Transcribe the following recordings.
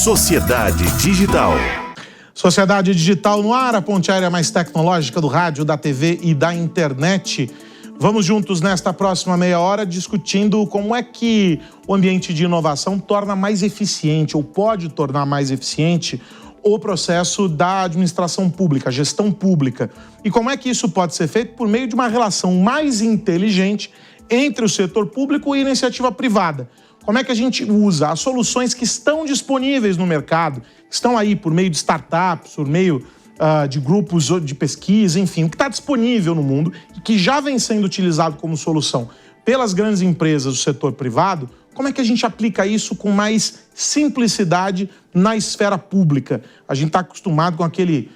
Sociedade Digital. Sociedade Digital no ar, a ponte aérea mais tecnológica do rádio, da TV e da internet. Vamos juntos nesta próxima meia hora discutindo como é que o ambiente de inovação torna mais eficiente ou pode tornar mais eficiente o processo da administração pública, a gestão pública. E como é que isso pode ser feito por meio de uma relação mais inteligente entre o setor público e a iniciativa privada. Como é que a gente usa as soluções que estão disponíveis no mercado, que estão aí por meio de startups, por meio de grupos de pesquisa, enfim, o que está disponível no mundo e que já vem sendo utilizado como solução pelas grandes empresas do setor privado, como é que a gente aplica isso com mais simplicidade na esfera pública? A gente está acostumado com aquele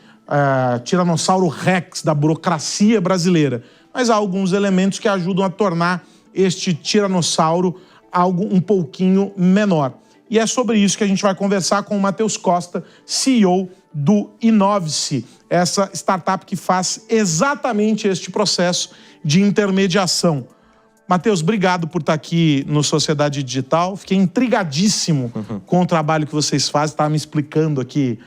tiranossauro rex da burocracia brasileira, mas há alguns elementos que ajudam a tornar este tiranossauro algo um pouquinho menor. E é sobre isso que a gente vai conversar com o Matheus Costa, CEO do Inovice, essa startup que faz exatamente este processo de intermediação. Matheus, obrigado por estar aqui no Sociedade Digital. Fiquei intrigadíssimo com o trabalho que vocês fazem, estava me explicando aqui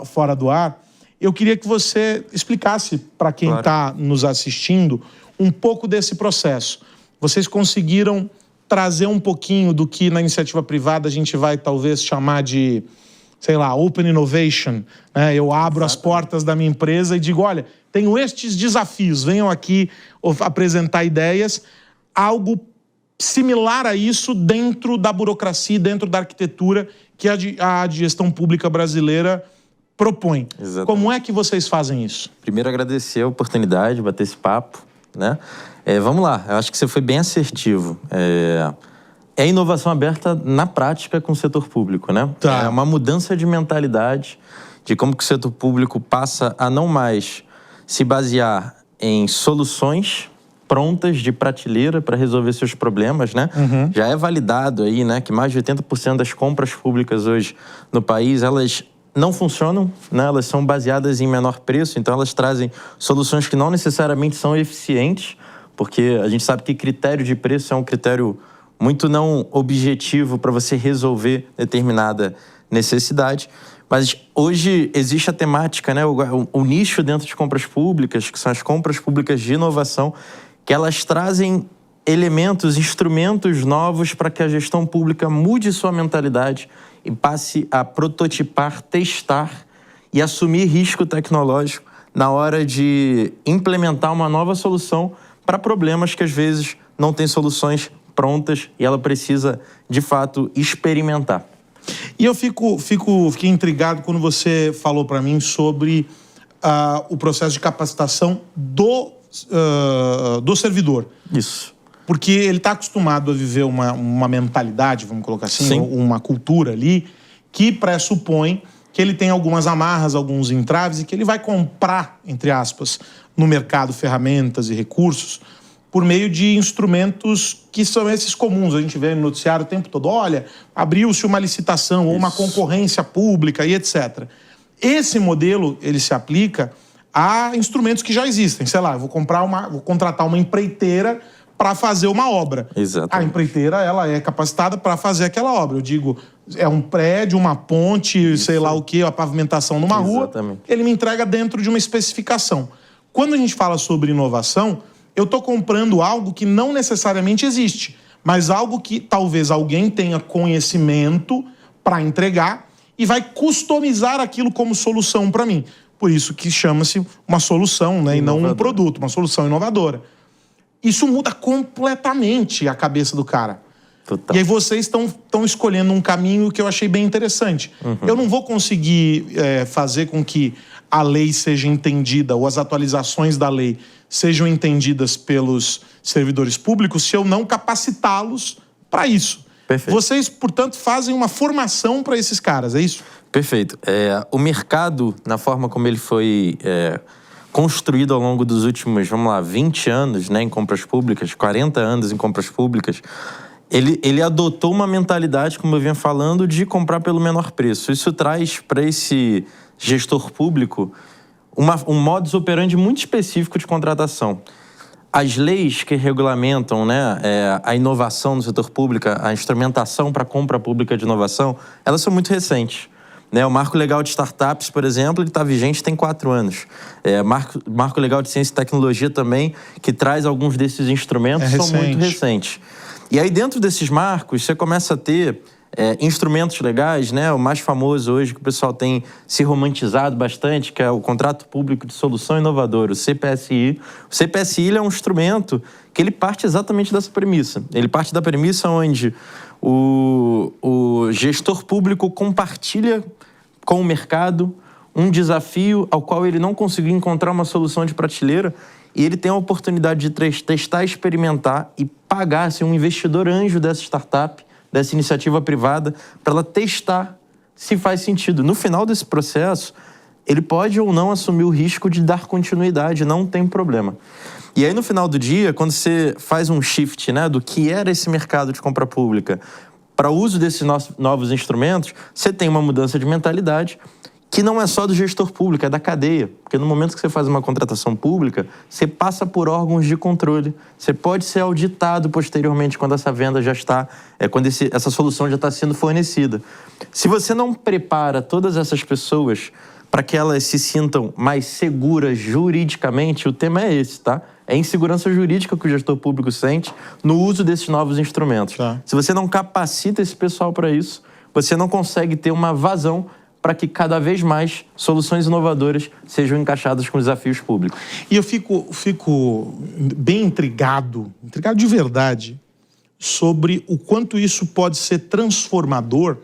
fora do ar. Eu queria que você explicasse para quem está nos assistindo um pouco desse processo. Vocês conseguiram trazer um pouquinho do que na iniciativa privada a gente vai talvez chamar de, sei lá, Open Innovation, né? Eu abro as portas da minha empresa e digo, olha, tenho estes desafios, venham aqui apresentar ideias, algo similar a isso dentro da burocracia, dentro da arquitetura que a gestão pública brasileira propõe. Exatamente. Como é que vocês fazem isso? Primeiro, agradecer a oportunidade de bater esse papo, né? Vamos lá, eu acho que você foi bem assertivo. É inovação aberta na prática com o setor público, né? Tá. É uma mudança de mentalidade de como que o setor público passa a não mais se basear em soluções prontas de prateleira para resolver seus problemas, né? Já é validado aí, né, que mais de 80% das compras públicas hoje no país, elas não funcionam, né? Elas são baseadas em menor preço, então elas trazem soluções que não necessariamente são eficientes, porque a gente sabe que critério de preço é um critério muito não objetivo para você resolver determinada necessidade. Mas hoje existe a temática, né? O nicho dentro de compras públicas, que são as compras públicas de inovação, que elas trazem elementos, instrumentos novos para que a gestão pública mude sua mentalidade e passe a prototipar, testar e assumir risco tecnológico na hora de implementar uma nova solução para problemas que às vezes não tem soluções prontas e ela precisa, de fato, experimentar. E eu fiquei intrigado quando você falou para mim sobre o processo de capacitação do servidor. Isso. Porque ele está acostumado a viver uma mentalidade, vamos colocar assim, Sim. Uma cultura ali, que pressupõe que ele tem algumas amarras, alguns entraves e que ele vai comprar, entre aspas, no mercado ferramentas e recursos por meio de instrumentos que são esses comuns. A gente vê no noticiário o tempo todo, olha, abriu-se uma licitação ou uma concorrência pública e etc. Esse modelo, ele se aplica a instrumentos que já existem. Sei lá, vou contratar uma empreiteira para fazer uma obra. Exatamente. A empreiteira, ela é capacitada para fazer aquela obra. Eu digo, é um prédio, uma ponte, isso, sei lá o quê, a pavimentação numa rua. Ele me entrega dentro de uma especificação. Quando a gente fala sobre inovação, eu estou comprando algo que não necessariamente existe, mas algo que talvez alguém tenha conhecimento para entregar e vai customizar aquilo como solução para mim. Por isso que chama-se uma solução, né, e não um produto, uma solução inovadora. Isso muda completamente a cabeça do cara. Total. E aí vocês estão escolhendo um caminho que eu achei bem interessante. Eu não vou conseguir fazer com que a lei seja entendida ou as atualizações da lei sejam entendidas pelos servidores públicos se eu não capacitá-los para isso. Perfeito. Vocês, portanto, fazem uma formação para esses caras, é isso? Perfeito. O mercado, na forma como ele foi construído ao longo dos últimos, 20 anos, né, em compras públicas, 40 anos em compras públicas, ele adotou uma mentalidade, como eu vinha falando, de comprar pelo menor preço. Isso traz para esse gestor público um modus operandi muito específico de contratação. As leis que regulamentam, né, a inovação no setor público, a instrumentação para a compra pública de inovação, elas são muito recentes. Né, o Marco Legal de Startups, por exemplo, ele está vigente tem 4 anos. Marco Legal de Ciência e Tecnologia também, que traz alguns desses instrumentos, são muito recentes. E aí, dentro desses marcos, você começa a ter instrumentos legais, né? O mais famoso hoje, que o pessoal tem se romantizado bastante, que é o Contrato Público de Solução Inovadora, o CPSI. O CPSI ele é um instrumento que ele parte exatamente dessa premissa. Ele parte da premissa onde o gestor público compartilha com o mercado um desafio ao qual ele não conseguiu encontrar uma solução de prateleira e ele tem a oportunidade de testar, experimentar e pagar assim, um investidor anjo dessa startup, dessa iniciativa privada, para ela testar se faz sentido. No final desse processo, ele pode ou não assumir o risco de dar continuidade, não tem problema. E aí, no final do dia, quando você faz um shift, né, do que era esse mercado de compra pública para o uso desses novos instrumentos, você tem uma mudança de mentalidade que não é só do gestor público, é da cadeia. Porque no momento que você faz uma contratação pública, você passa por órgãos de controle. Você pode ser auditado posteriormente quando essa venda já está, quando essa solução já está sendo fornecida. Se você não prepara todas essas pessoas para que elas se sintam mais seguras juridicamente, o tema é esse, tá? É a insegurança jurídica que o gestor público sente no uso desses novos instrumentos. Tá. Se você não capacita esse pessoal para isso, você não consegue ter uma vazão para que cada vez mais soluções inovadoras sejam encaixadas com desafios públicos. E eu fico bem intrigado de verdade, sobre o quanto isso pode ser transformador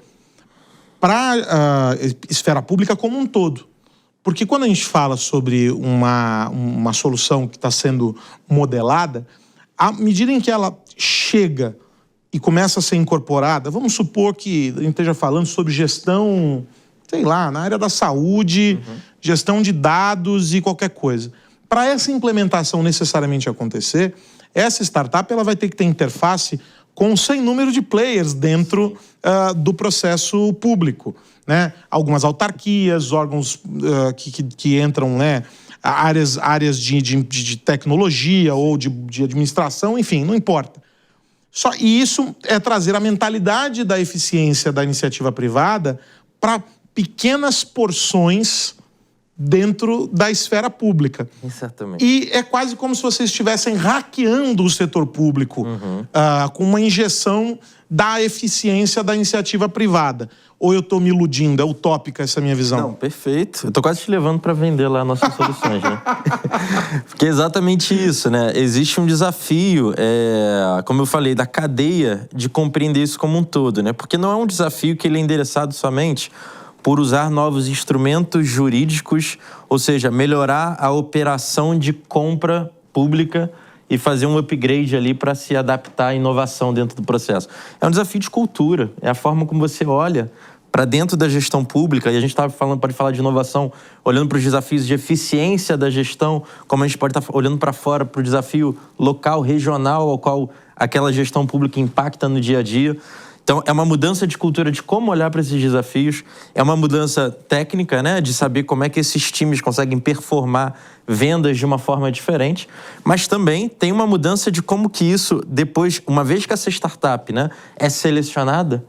para a esfera pública como um todo. Porque quando a gente fala sobre uma solução que está sendo modelada, à medida em que ela chega e começa a ser incorporada, vamos supor que a gente esteja falando sobre gestão, sei lá, na área da saúde, gestão de dados e qualquer coisa. Para essa implementação necessariamente acontecer, essa startup ela vai ter que ter interface com um sem número de players dentro do processo público, né? Algumas autarquias, órgãos que entram, né? áreas de tecnologia ou de administração, enfim, não importa. E isso é trazer a mentalidade da eficiência da iniciativa privada para pequenas porções dentro da esfera pública. Exatamente. E é quase como se vocês estivessem hackeando o setor público com uma injeção da eficiência da iniciativa privada. Ou eu estou me iludindo? É utópica essa minha visão? Não, perfeito. Eu estou quase te levando para vender lá nossas soluções, né? Porque é exatamente isso, né? Existe um desafio, como eu falei, da cadeia de compreender isso como um todo, né? Porque não é um desafio que ele é endereçado somente por usar novos instrumentos jurídicos, ou seja, melhorar a operação de compra pública e fazer um upgrade ali para se adaptar à inovação dentro do processo. É um desafio de cultura, é a forma como você olha para dentro da gestão pública, e a gente pode falar de inovação olhando para os desafios de eficiência da gestão, como a gente pode estar olhando para fora para o desafio local, regional, ao qual aquela gestão pública impacta no dia a dia. Então, é uma mudança de cultura de como olhar para esses desafios, é uma mudança técnica, né, de saber como é que esses times conseguem performar vendas de uma forma diferente, mas também tem uma mudança de como que isso, depois, uma vez que essa startup, né, é selecionada,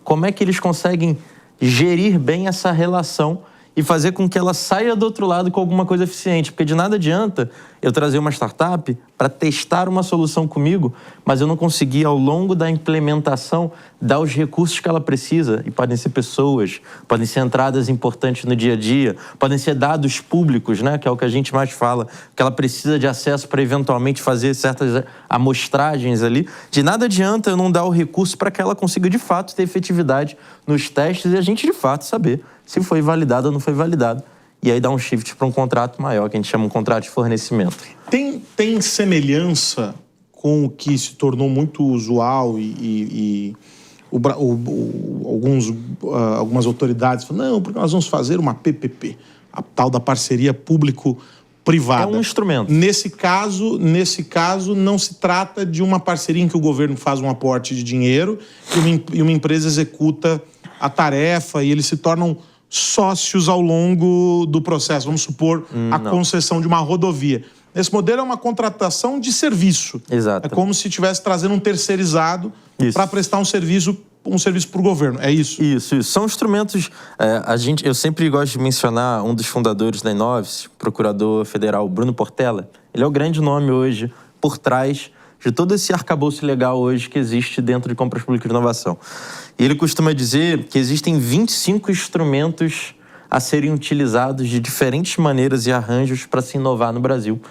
como é que eles conseguem gerir bem essa relação e fazer com que ela saia do outro lado com alguma coisa eficiente. Porque de nada adianta eu trazer uma startup para testar uma solução comigo, mas eu não conseguir, ao longo da implementação, dar os recursos que ela precisa. E podem ser pessoas, podem ser entradas importantes no dia a dia, podem ser dados públicos, né, que é o que a gente mais fala, que ela precisa de acesso para eventualmente fazer certas amostragens ali. De nada adianta eu não dar o recurso para que ela consiga, de fato, ter efetividade nos testes e a gente, de fato, saber se foi validado ou não foi validado. E aí dá um shift para um contrato maior, que a gente chama um contrato de fornecimento. Tem semelhança com o que se tornou muito usual algumas autoridades falam, não, porque nós vamos fazer uma PPP, a tal da parceria público-privada. É um instrumento. Nesse caso, não se trata de uma parceria em que o governo faz um aporte de dinheiro e uma empresa executa a tarefa e eles se tornam sócios ao longo do processo. Vamos supor a concessão de uma rodovia. Nesse modelo é uma contratação de serviço. Exato. É como se estivesse trazendo um terceirizado para prestar um serviço para o governo. É isso? Isso. São instrumentos... eu sempre gosto de mencionar um dos fundadores da Inovis, procurador federal Bruno Portela. Ele é o grande nome hoje por trás de todo esse arcabouço legal hoje que existe dentro de compras públicas de inovação. E ele costuma dizer que existem 25 instrumentos a serem utilizados de diferentes maneiras e arranjos para se inovar no Brasil.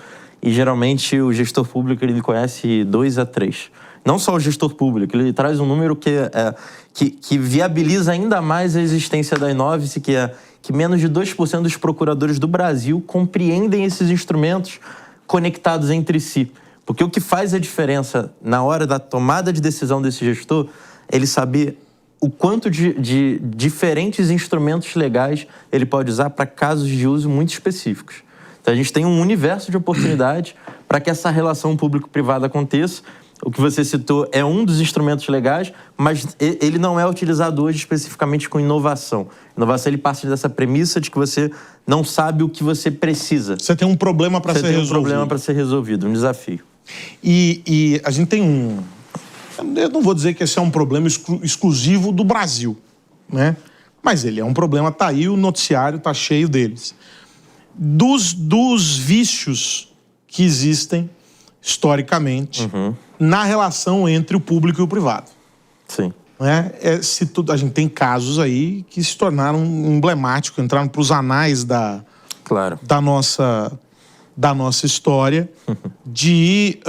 E geralmente o gestor público ele conhece 2 a 3. Não só o gestor público, ele traz um número que viabiliza ainda mais a existência da Inovis, que é que menos de 2% dos procuradores do Brasil compreendem esses instrumentos conectados entre si. Porque o que faz a diferença na hora da tomada de decisão desse gestor é ele saber o quanto de diferentes instrumentos legais ele pode usar para casos de uso muito específicos. Então a gente tem um universo de oportunidades para que essa relação público-privada aconteça. O que você citou é um dos instrumentos legais, mas ele não é utilizado hoje especificamente com inovação. Inovação, ele parte dessa premissa de que você não sabe o que você precisa. Você tem um problema para ser resolvido. Você tem um problema para ser resolvido, um desafio. E a gente tem eu não vou dizer que esse é um problema exclusivo do Brasil, né? Mas ele é um problema, tá aí, o noticiário tá cheio deles. Dos vícios que existem historicamente na relação entre o público e o privado. Sim. Né? A gente tem casos aí que se tornaram emblemáticos, entraram para os anais da nossa história de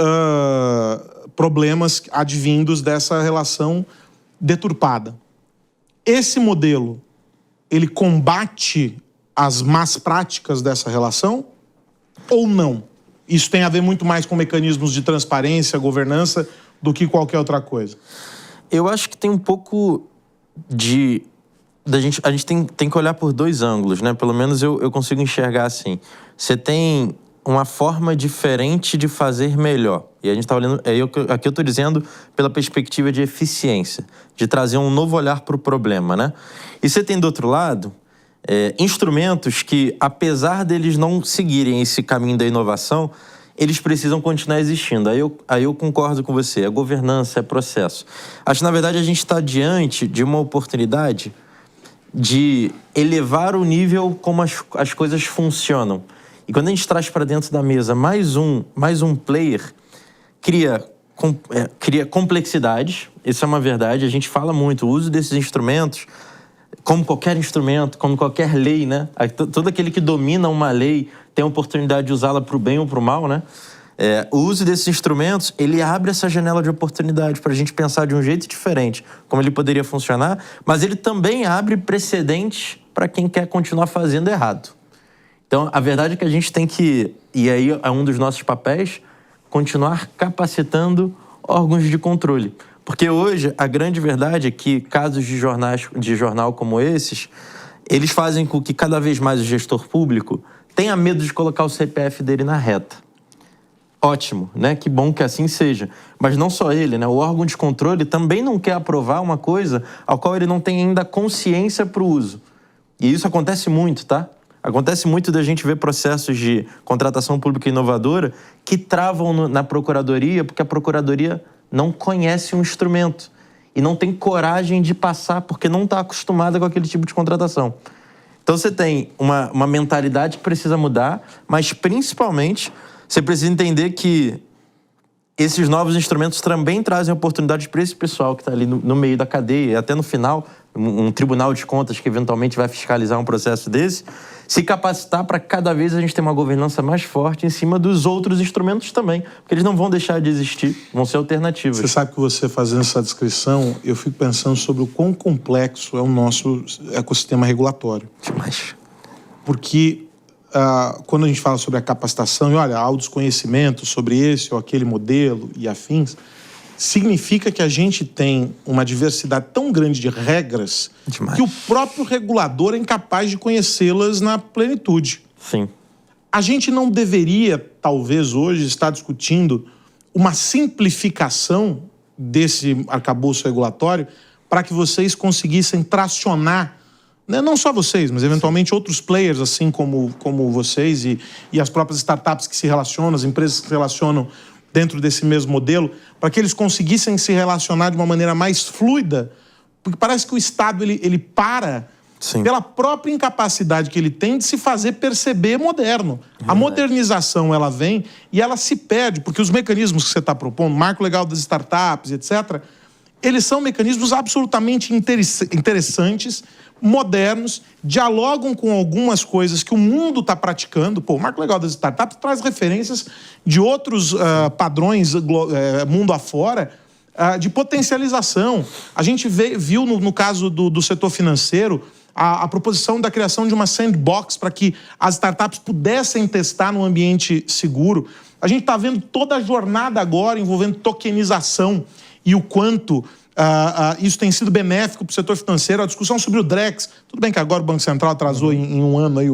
problemas advindos dessa relação deturpada. Esse modelo, ele combate as más práticas dessa relação ou não? Isso tem a ver muito mais com mecanismos de transparência, governança, do que qualquer outra coisa. Eu acho que tem um pouco a gente tem que olhar por 2 ângulos, né? Pelo menos eu consigo enxergar assim. Você tem uma forma diferente de fazer melhor. E a gente está olhando... Aqui eu estou dizendo pela perspectiva de eficiência, de trazer um novo olhar para o problema, né? E você tem, do outro lado, instrumentos que, apesar deles não seguirem esse caminho da inovação, eles precisam continuar existindo. Aí eu concordo com você. É governança, é processo. Acho que, na verdade, a gente está diante de uma oportunidade de elevar o nível como as coisas funcionam. E quando a gente traz para dentro da mesa mais um player, cria complexidades. Isso é uma verdade. A gente fala muito. O uso desses instrumentos, como qualquer instrumento, como qualquer lei, né? Todo aquele que domina uma lei tem a oportunidade de usá-la para o bem ou para o mal, né? O uso desses instrumentos, ele abre essa janela de oportunidade para a gente pensar de um jeito diferente como ele poderia funcionar, mas ele também abre precedentes para quem quer continuar fazendo errado. Então, a verdade é que a gente tem que, e aí é um dos nossos papéis, continuar capacitando órgãos de controle. Porque hoje, a grande verdade é que casos de jornal como esses, eles fazem com que cada vez mais o gestor público tenha medo de colocar o CPF dele na reta. Ótimo, né? Que bom que assim seja. Mas não só ele, né? O órgão de controle também não quer aprovar uma coisa ao qual ele não tem ainda consciência para o uso. E isso acontece muito, tá? Acontece muito da gente ver processos de contratação pública inovadora que travam na procuradoria porque a procuradoria não conhece um instrumento e não tem coragem de passar porque não está acostumada com aquele tipo de contratação. Então você tem uma mentalidade que precisa mudar, mas principalmente você precisa entender que esses novos instrumentos também trazem oportunidades para esse pessoal que está ali no meio da cadeia, e até no final, um tribunal de contas que eventualmente vai fiscalizar um processo desse, se capacitar para cada vez a gente ter uma governança mais forte em cima dos outros instrumentos também, porque eles não vão deixar de existir, vão ser alternativas. Você sabe que você fazendo essa descrição, eu fico pensando sobre o quão complexo é o nosso ecossistema regulatório. Demais. Porque quando a gente fala sobre a capacitação, e olha, há o desconhecimento sobre esse ou aquele modelo e afins, significa que a gente tem uma diversidade tão grande de regras que o próprio regulador é incapaz de conhecê-las na plenitude. Sim. A gente não deveria, talvez hoje, estar discutindo uma simplificação desse arcabouço regulatório para que vocês conseguissem tracionar né, não só vocês, mas eventualmente outros players, assim como vocês e as próprias startups que se relacionam, as empresas que se relacionam dentro desse mesmo modelo, para que eles conseguissem se relacionar de uma maneira mais fluida, porque parece que o Estado ele para pela própria incapacidade que ele tem de se fazer perceber moderno. A modernização, ela vem e ela se perde, porque os mecanismos que você está propondo, marco legal das startups, etc., eles são mecanismos absolutamente interessantes, modernos, dialogam com algumas coisas que o mundo está praticando. Pô, o marco legal das startups traz referências de outros padrões mundo afora, de potencialização. A gente viu no caso do setor financeiro a proposição da criação de uma sandbox para que as startups pudessem testar num ambiente seguro. A gente está vendo toda a jornada agora envolvendo tokenização e o quanto isso tem sido benéfico para o setor financeiro. A discussão sobre o Drex, tudo bem que agora o Banco Central atrasou em um ano aí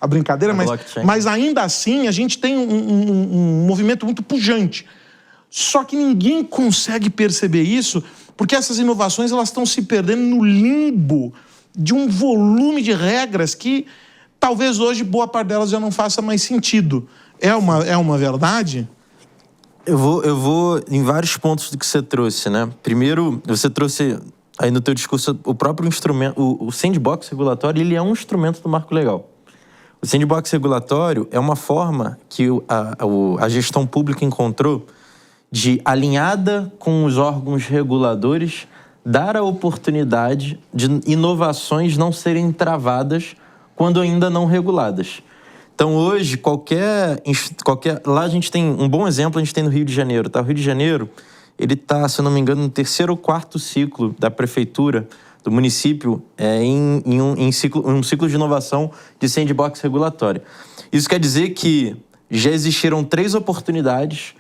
a brincadeira, mas ainda assim a gente tem um movimento muito pujante. Só que ninguém consegue perceber isso, porque essas inovações elas estão se perdendo no limbo de um volume de regras que talvez hoje boa parte delas já não faça mais sentido. É uma verdade? Eu vou em vários pontos do que você trouxe, né? Primeiro, você trouxe aí no teu discurso o próprio instrumento, o sandbox regulatório, ele é um instrumento do marco legal. O sandbox regulatório é uma forma que a gestão pública encontrou de, alinhada com os órgãos reguladores, dar a oportunidade de inovações não serem travadas quando ainda não reguladas. Então, hoje, lá a gente tem um bom exemplo, a gente tem no Rio de Janeiro. Tá? O Rio de Janeiro, ele está, se eu não me engano, no 3º ou 4º ciclo da prefeitura, do município, em um ciclo de inovação de sandbox regulatório. Isso quer dizer que já existiram 3 oportunidades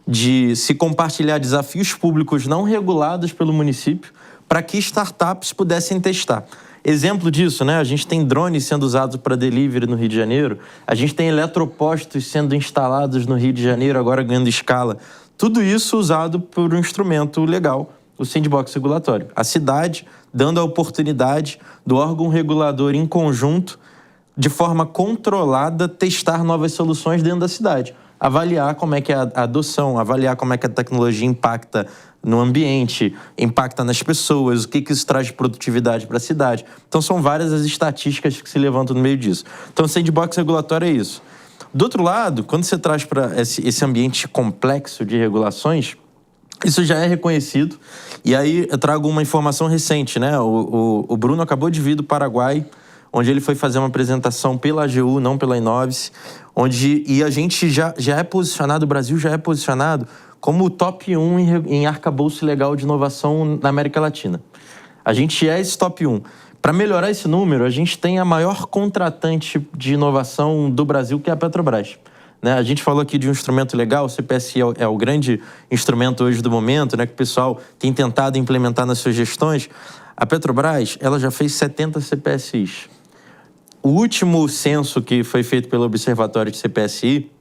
de se compartilhar desafios públicos não regulados pelo município para que startups pudessem testar. Exemplo disso, né? A gente tem drones sendo usados para delivery no Rio de Janeiro, a gente tem eletropostos sendo instalados no Rio de Janeiro, agora ganhando escala. Tudo isso usado por um instrumento legal, o sandbox regulatório. A cidade dando a oportunidade do órgão regulador em conjunto, de forma controlada, testar novas soluções dentro da cidade. Avaliar como é que é a adoção, avaliar como é que a tecnologia impacta no ambiente, impacta nas pessoas, o que isso traz de produtividade para a cidade. Então, são várias as estatísticas que se levantam no meio disso. Então, o sandbox regulatório é isso. Do outro lado, quando você traz para esse ambiente complexo de regulações, isso já é reconhecido. E aí, eu trago uma informação recente, né? O Bruno acabou de vir do Paraguai, onde ele foi fazer uma apresentação pela AGU, não pela Inovis, e a gente já é posicionado, o Brasil já é posicionado como o top 1 em arcabouço legal de inovação na América Latina. A gente é esse top 1. Para melhorar esse número, a gente tem a maior contratante de inovação do Brasil, que é a Petrobras. Né? A gente falou aqui de um instrumento legal, o CPSI é o grande instrumento hoje do momento, né, que o pessoal tem tentado implementar nas suas gestões. A Petrobras, ela já fez 70 CPSIs. O último censo que foi feito pelo Observatório de CPSI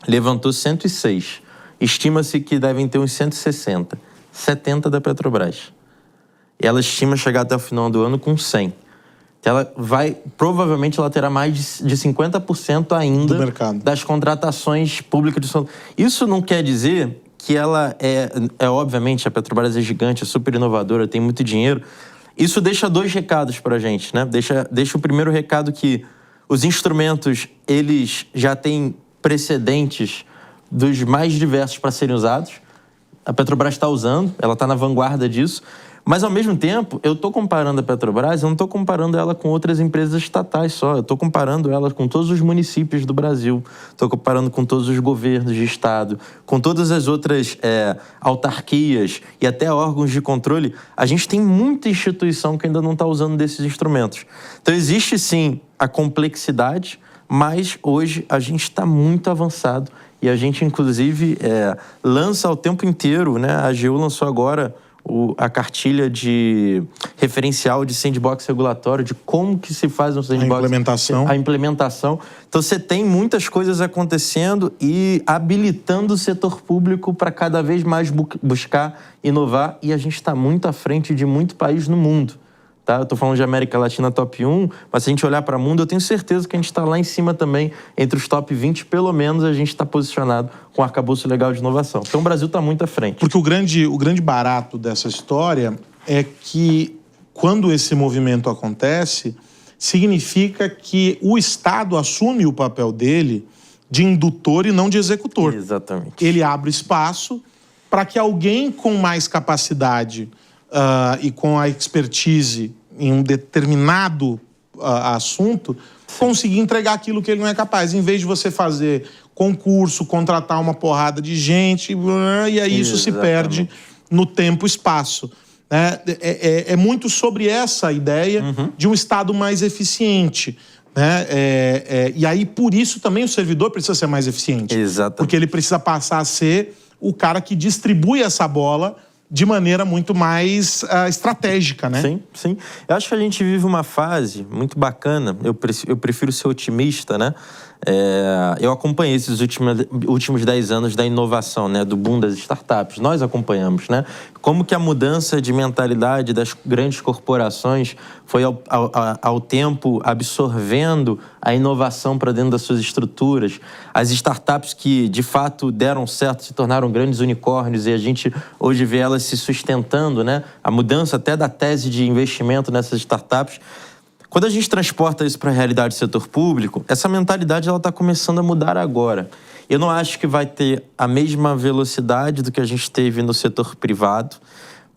levantou 106. Estima-se que devem ter uns 160. 70 da Petrobras. E ela estima chegar até o final do ano com 100. Então provavelmente ela terá mais de 50% ainda do mercado das contratações públicas de solução. Isso não quer dizer que ela obviamente, a Petrobras é gigante, é super inovadora, tem muito dinheiro. Isso deixa 2 recados para a gente, né? Deixa o primeiro recado que os instrumentos, eles já têm precedentes dos mais diversos para serem usados. A Petrobras está usando, ela está na vanguarda disso. Mas, ao mesmo tempo, eu estou comparando a Petrobras, eu não estou comparando ela com outras empresas estatais só. Eu estou comparando ela com todos os municípios do Brasil. Estou comparando com todos os governos de estado, com todas as outras autarquias e até órgãos de controle. A gente tem muita instituição que ainda não está usando desses instrumentos. Então, existe, sim, a complexidade, mas hoje a gente está muito avançado e a gente, inclusive, lança o tempo inteiro, né? A AGU lançou agora a cartilha de referencial de sandbox regulatório, de como que se faz um sandbox. A implementação. Então, você tem muitas coisas acontecendo e habilitando o setor público para cada vez mais buscar inovar, e a gente está muito à frente de muito país no mundo. tá? Eu tô falando de América Latina top 1, mas se a gente olhar para o mundo, eu tenho certeza que a gente está lá em cima também, entre os top 20, pelo menos a gente está posicionado com o arcabouço legal de inovação. Então o Brasil está muito à frente. Porque o grande barato dessa história é que quando esse movimento acontece, significa que o Estado assume o papel dele de indutor e não de executor. Exatamente. Ele abre espaço para que alguém com mais capacidade e com a expertise em um determinado assunto consiga entregar aquilo que ele não é capaz. Em vez de você fazer concurso, contratar uma porrada de gente, e aí isso se perde no tempo e espaço. É muito sobre essa ideia de um Estado mais eficiente. E aí, por isso, também o servidor precisa ser mais eficiente. Exatamente. Porque ele precisa passar a ser o cara que distribui essa bola de maneira muito mais estratégica, né? Sim, sim. Eu acho que a gente vive uma fase muito bacana. Eu prefiro ser otimista, né? Eu acompanhei esses últimos 10 anos da inovação, né? Do boom das startups. Nós acompanhamos, né? Como que a mudança de mentalidade das grandes corporações foi ao tempo absorvendo a inovação para dentro das suas estruturas. As startups que, de fato, deram certo, se tornaram grandes unicórnios e a gente hoje vê elas se sustentando, né? A mudança até da tese de investimento nessas startups. Quando a gente transporta isso para a realidade do setor público, essa mentalidade está começando a mudar agora. Eu não acho que vai ter a mesma velocidade do que a gente teve no setor privado,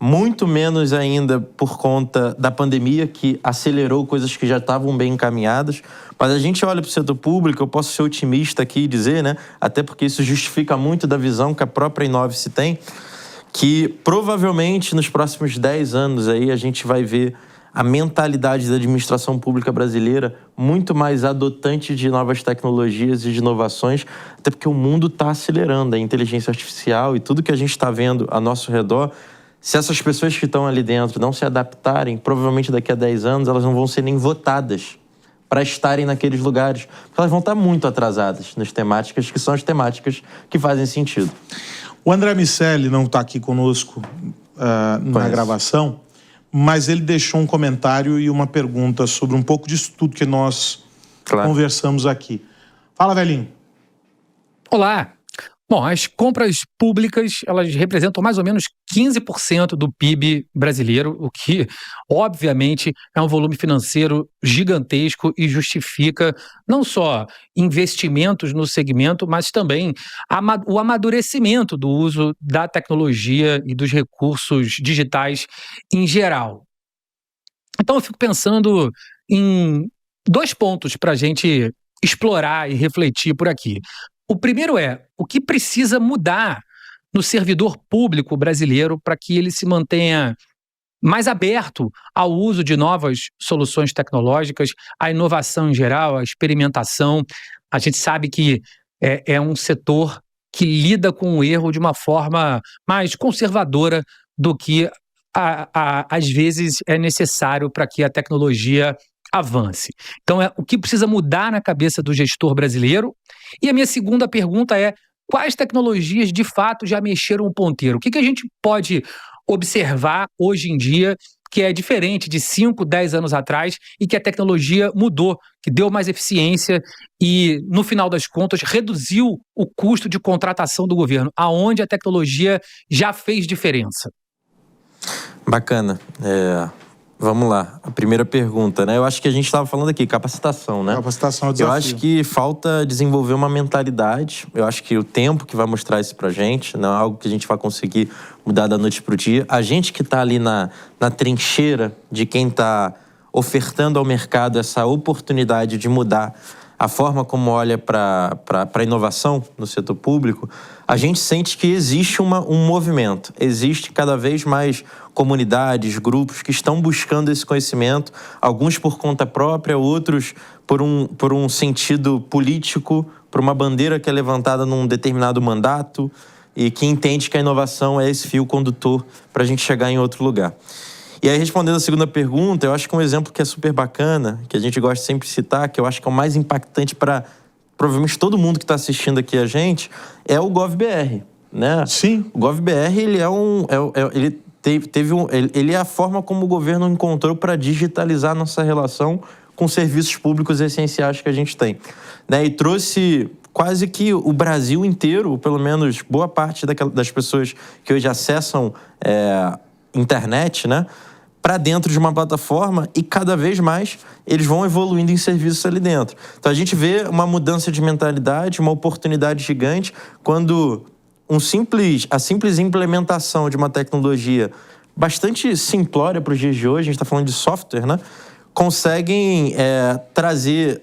muito menos ainda por conta da pandemia, que acelerou coisas que já estavam bem encaminhadas. Mas a gente olha para o setor público, eu posso ser otimista aqui e dizer, né, até porque isso justifica muito da visão que a própria Inove-se tem, que provavelmente nos próximos 10 anos aí a gente vai ver a mentalidade da administração pública brasileira muito mais adotante de novas tecnologias e de inovações, até porque o mundo está acelerando, a inteligência artificial e tudo que a gente está vendo ao nosso redor. Se essas pessoas que estão ali dentro não se adaptarem, provavelmente daqui a 10 anos elas não vão ser nem votadas para estarem naqueles lugares, porque elas vão estar muito atrasadas nas temáticas que são as temáticas que fazem sentido. O André Miceli não está aqui conosco na gravação, mas ele deixou um comentário e uma pergunta sobre um pouco disso tudo que nós conversamos aqui. Fala, velhinho. Olá. Bom, as compras públicas, elas representam mais ou menos 15% do PIB brasileiro, o que, obviamente, é um volume financeiro gigantesco e justifica não só investimentos no segmento, mas também o amadurecimento do uso da tecnologia e dos recursos digitais em geral. Então, eu fico pensando em 2 pontos para a gente explorar e refletir por aqui. O primeiro é, o que precisa mudar no servidor público brasileiro para que ele se mantenha mais aberto ao uso de novas soluções tecnológicas, à inovação em geral, à experimentação. A gente sabe que é um setor que lida com o erro de uma forma mais conservadora do que, às vezes, é necessário para que a tecnologia avance. Então, o que precisa mudar na cabeça do gestor brasileiro? E a minha segunda pergunta é, quais tecnologias de fato já mexeram o ponteiro? O que a gente pode observar hoje em dia que é diferente de 5, 10 anos atrás e que a tecnologia mudou, que deu mais eficiência e, no final das contas, reduziu o custo de contratação do governo, aonde a tecnologia já fez diferença? Bacana. Vamos lá, a primeira pergunta, né? Eu acho que a gente estava falando aqui, capacitação, né? Capacitação é o desafio. Eu acho que falta desenvolver uma mentalidade. Eu acho que o tempo que vai mostrar isso pra gente, não é algo que a gente vai conseguir mudar da noite pro dia. A gente que está ali na trincheira de quem está ofertando ao mercado essa oportunidade de mudar a forma como olha para a inovação no setor público, a gente sente que existe um movimento. Existe cada vez mais comunidades, grupos que estão buscando esse conhecimento, alguns por conta própria, outros por um sentido político, por uma bandeira que é levantada num determinado mandato e que entende que a inovação é esse fio condutor para a gente chegar em outro lugar. E aí, respondendo a segunda pergunta, eu acho que um exemplo que é super bacana, que a gente gosta de sempre citar, que eu acho que é o mais impactante para provavelmente todo mundo que está assistindo aqui a gente, é o GovBR, né? Sim. O GovBR, ele ele é a forma como o governo encontrou para digitalizar nossa relação com serviços públicos essenciais que a gente tem, né? E trouxe quase que o Brasil inteiro, ou pelo menos boa parte das pessoas que hoje acessam internet, né, para dentro de uma plataforma, e cada vez mais eles vão evoluindo em serviços ali dentro. Então a gente vê uma mudança de mentalidade, uma oportunidade gigante, quando a simples implementação de uma tecnologia bastante simplória para os dias de hoje, a gente está falando de software, né, conseguem trazer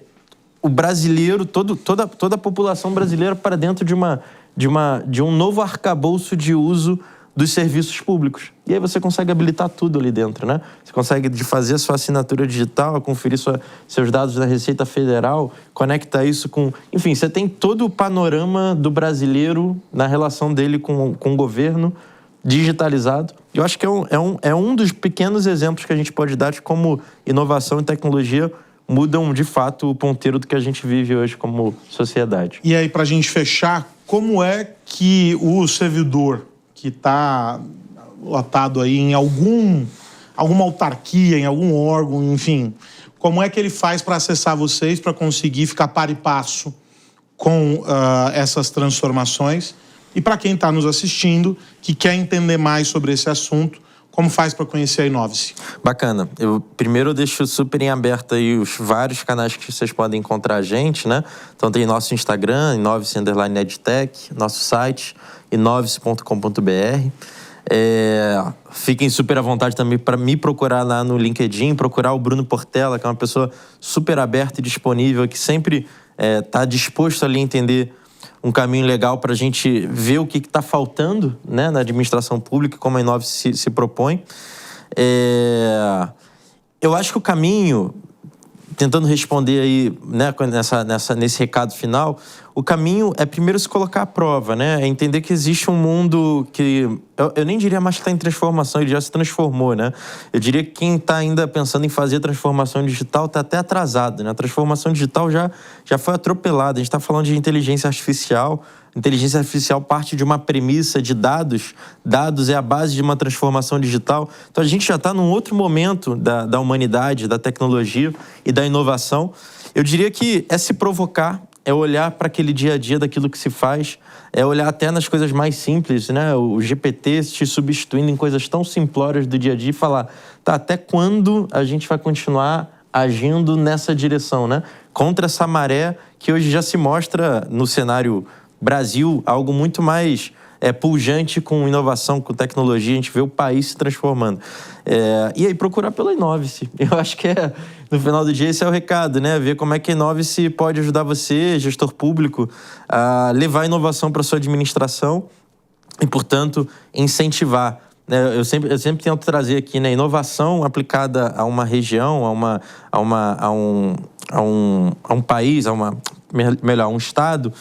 o brasileiro, toda a população brasileira para dentro de um novo arcabouço de uso dos serviços públicos. E aí você consegue habilitar tudo ali dentro, né? Você consegue fazer a sua assinatura digital, conferir seus dados da Receita Federal, conectar isso com... Enfim, você tem todo o panorama do brasileiro na relação dele com o governo digitalizado. Eu acho que é um dos pequenos exemplos que a gente pode dar de como inovação e tecnologia mudam, de fato, o ponteiro do que a gente vive hoje como sociedade. E aí, para a gente fechar, como é que o servidor que está lotado aí em alguma autarquia, em algum órgão, enfim, como é que ele faz para acessar vocês, para conseguir ficar par e passo com essas transformações? E para quem está nos assistindo, que quer entender mais sobre esse assunto, como faz para conhecer a Inovice? Bacana. Primeiro eu deixo super em aberto aí os vários canais que vocês podem encontrar a gente, né? Então tem nosso Instagram, Inovice_EdTech, nosso site, inovice.com.br. Fiquem super à vontade também para me procurar lá no LinkedIn, procurar o Bruno Portela, que é uma pessoa super aberta e disponível, que sempre está disposto ali a entender um caminho legal para a gente ver o que está faltando, né, na administração pública, como a Inovice se propõe. Eu acho que o caminho, tentando responder aí, né, nesse recado final, o caminho é primeiro se colocar à prova, né? É entender que existe um mundo que... Eu nem diria mais que está em transformação, ele já se transformou, né? Eu diria que quem está ainda pensando em fazer transformação digital está até atrasado, né? A transformação digital já foi atropelada. A gente está falando de inteligência artificial. Inteligência artificial parte de uma premissa de dados. Dados é a base de uma transformação digital. Então a gente já está num outro momento da humanidade, da tecnologia e da inovação. Eu diria que é se provocar, é olhar para aquele dia a dia daquilo que se faz, é olhar até nas coisas mais simples, né? O GPT te substituindo em coisas tão simplórias do dia a dia e falar, tá, até quando a gente vai continuar agindo nessa direção, né? Contra essa maré que hoje já se mostra no cenário Brasil algo muito mais pujante com inovação, com tecnologia, a gente vê o país se transformando. E aí procurar pela Inovice. Eu acho que no final do dia esse é o recado, né? Ver como é que a Inovice pode ajudar você, gestor público, a levar a inovação para a sua administração e, portanto, incentivar. Eu sempre tento trazer aqui, né, inovação aplicada a uma região, a um país, a um estado.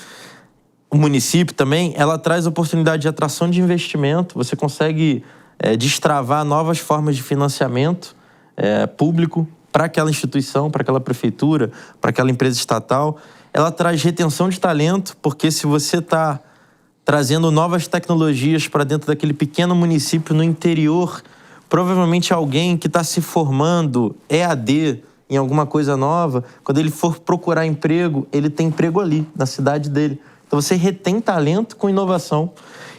O município também, ela traz oportunidade de atração de investimento, você consegue destravar novas formas de financiamento público para aquela instituição, para aquela prefeitura, para aquela empresa estatal. Ela traz retenção de talento, porque se você está trazendo novas tecnologias para dentro daquele pequeno município no interior, provavelmente alguém que está se formando EAD em alguma coisa nova, quando ele for procurar emprego, ele tem emprego ali, na cidade dele. Então você retém talento com inovação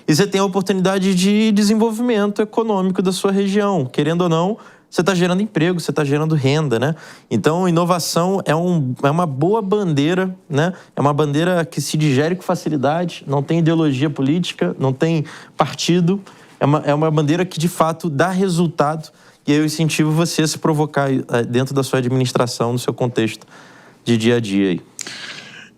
e você tem a oportunidade de desenvolvimento econômico da sua região. Querendo ou não, você está gerando emprego, você está gerando renda, né? Então, inovação é uma boa bandeira, né? É uma bandeira que se digere com facilidade, não tem ideologia política, não tem partido. É uma bandeira que, de fato, dá resultado. E eu incentivo você a se provocar dentro da sua administração, no seu contexto de dia a dia aí.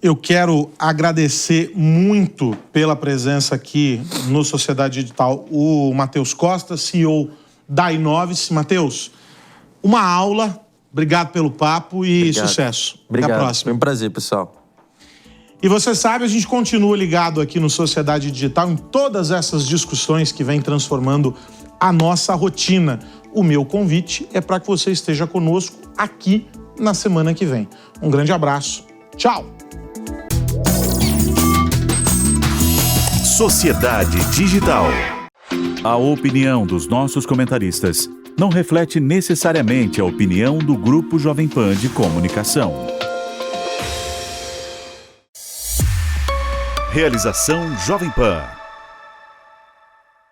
Eu quero agradecer muito pela presença aqui no Sociedade Digital o Matheus Costa, CEO da Inovice. Matheus, uma aula, obrigado pelo papo e sucesso. Obrigado. Até a próxima. Foi um prazer, pessoal. E você sabe, a gente continua ligado aqui no Sociedade Digital em todas essas discussões que vêm transformando a nossa rotina. O meu convite é para que você esteja conosco aqui na semana que vem. Um grande abraço. Tchau! Sociedade Digital. A opinião dos nossos comentaristas não reflete necessariamente a opinião do Grupo Jovem Pan de Comunicação. Realização Jovem Pan.